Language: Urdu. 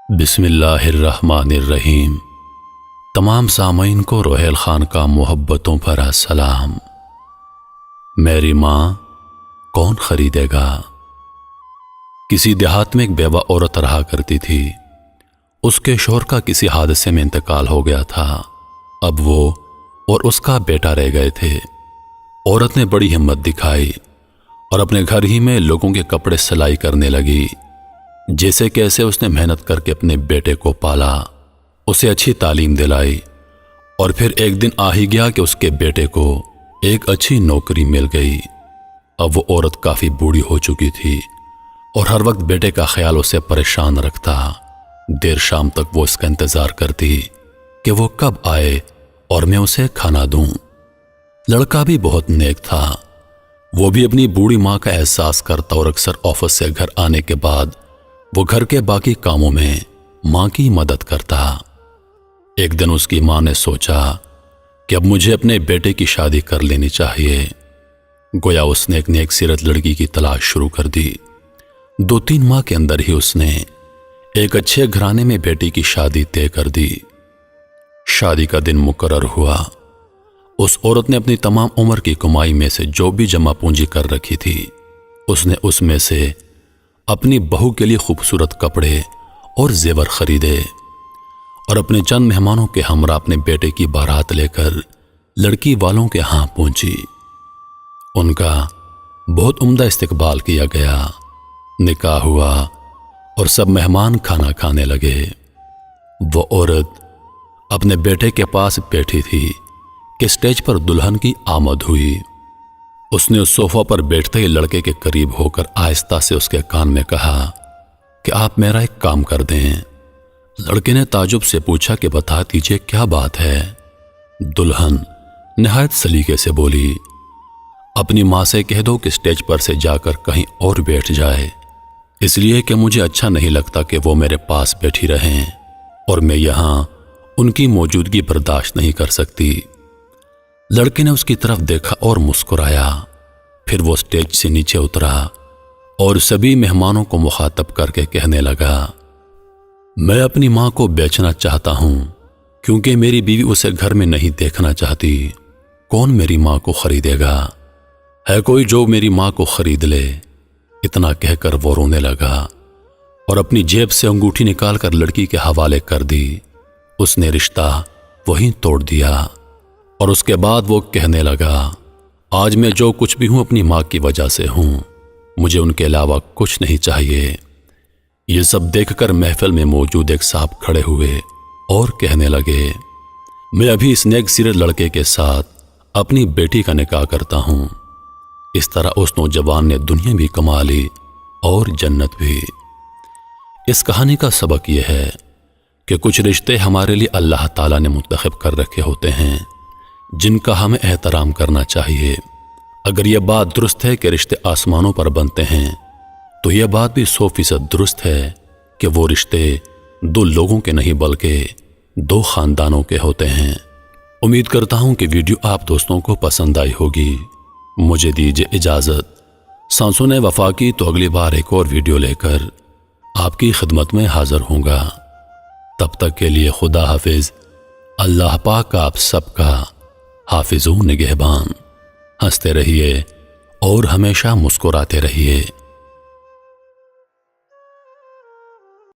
بسم اللہ الرحمن الرحیم۔ تمام سامعین کو روحیل خان کا محبتوں پر السلام۔ میری ماں کون خریدے گا؟ کسی دیہات میں ایک بیوہ عورت رہا کرتی تھی۔ اس کے شوہر کا کسی حادثے میں انتقال ہو گیا تھا۔ اب وہ اور اس کا بیٹا رہ گئے تھے۔ عورت نے بڑی ہمت دکھائی اور اپنے گھر ہی میں لوگوں کے کپڑے سلائی کرنے لگی۔ جیسے کیسے اس نے محنت کر کے اپنے بیٹے کو پالا، اسے اچھی تعلیم دلائی، اور پھر ایک دن آ ہی گیا کہ اس کے بیٹے کو ایک اچھی نوکری مل گئی۔ اب وہ عورت کافی بوڑھی ہو چکی تھی اور ہر وقت بیٹے کا خیال اسے پریشان رکھتا۔ دیر شام تک وہ اس کا انتظار کرتی کہ وہ کب آئے اور میں اسے کھانا دوں۔ لڑکا بھی بہت نیک تھا۔ وہ بھی اپنی بوڑھی ماں کا احساس کرتا اور اکثر آفس سے گھر آنے کے بعد وہ گھر کے باقی کاموں میں ماں کی مدد کرتا۔ ایک دن اس کی ماں نے سوچا کہ اب مجھے اپنے بیٹے کی شادی کر لینی چاہیے۔ گویا اس نے ایک نیک سیرت لڑکی کی تلاش شروع کر دی۔ 2-3 ماہ کے اندر ہی اس نے ایک اچھے گھرانے میں بیٹی کی شادی طے کر دی۔ شادی کا دن مقرر ہوا۔ اس عورت نے اپنی تمام عمر کی کمائی میں سے جو بھی جمع پونجی کر رکھی تھی، اس نے اس میں سے اپنی بہو کے لیے خوبصورت کپڑے اور زیور خریدے اور اپنے چند مہمانوں کے ہمراہ اپنے بیٹے کی بارات لے کر لڑکی والوں کے ہاں پہنچی۔ ان کا بہت عمدہ استقبال کیا گیا، نکاح ہوا اور سب مہمان کھانا کھانے لگے۔ وہ عورت اپنے بیٹے کے پاس بیٹھی تھی کہ اسٹیج پر دلہن کی آمد ہوئی۔ اس نے اس صوفہ پر بیٹھتے ہی لڑکے کے قریب ہو کر آہستہ سے اس کے کان میں کہا کہ آپ میرا ایک کام کر دیں۔ لڑکے نے تعجب سے پوچھا کہ بتا دیجیے کیا بات ہے؟ دلہن نہایت سلیقے سے بولی، اپنی ماں سے کہہ دو کہ اسٹیج پر سے جا کر کہیں اور بیٹھ جائے، اس لیے کہ مجھے اچھا نہیں لگتا کہ وہ میرے پاس بیٹھی رہیں اور میں یہاں ان کی موجودگی برداشت نہیں کر سکتی۔ لڑکے نے اس کی طرف دیکھا اور مسکرایا۔ پھر وہ اسٹیج سے نیچے اترا اور سبھی مہمانوں کو مخاطب کر کے کہنے لگا، میں اپنی ماں کو بیچنا چاہتا ہوں کیونکہ میری بیوی اسے گھر میں نہیں دیکھنا چاہتی۔ کون میری ماں کو خریدے گا؟ ہے کوئی جو میری ماں کو خرید لے؟ اتنا کہہ کر وہ رونے لگا اور اپنی جیب سے انگوٹھی نکال کر لڑکی کے حوالے کر دی۔ اس نے رشتہ وہیں توڑ دیا اور اس کے بعد وہ کہنے لگا، آج میں جو کچھ بھی ہوں اپنی ماں کی وجہ سے ہوں، مجھے ان کے علاوہ کچھ نہیں چاہیے۔ یہ سب دیکھ کر محفل میں موجود ایک صاحب کھڑے ہوئے اور کہنے لگے، میں ابھی اس نیک سیرت لڑکے کے ساتھ اپنی بیٹی کا نکاح کرتا ہوں۔ اس طرح اس نوجوان نے دنیا بھی کما لی اور جنت بھی۔ اس کہانی کا سبق یہ ہے کہ کچھ رشتے ہمارے لیے اللہ تعالیٰ نے منتخب کر رکھے ہوتے ہیں جن کا ہمیں احترام کرنا چاہیے۔ اگر یہ بات درست ہے کہ رشتے آسمانوں پر بنتے ہیں، تو یہ بات بھی 100% درست ہے کہ وہ رشتے 2 لوگوں کے نہیں بلکہ 2 خاندانوں کے ہوتے ہیں۔ امید کرتا ہوں کہ ویڈیو آپ دوستوں کو پسند آئی ہوگی۔ مجھے دیجیے اجازت۔ سانسوں نے وفا کی تو اگلی بار ایک اور ویڈیو لے کر آپ کی خدمت میں حاضر ہوں گا۔ تب تک کے لیے خدا حافظ۔ اللہ پاک آپ سب کا حافظ و نگہبان۔ ہنستے رہیے اور ہمیشہ مسکراتے رہیے۔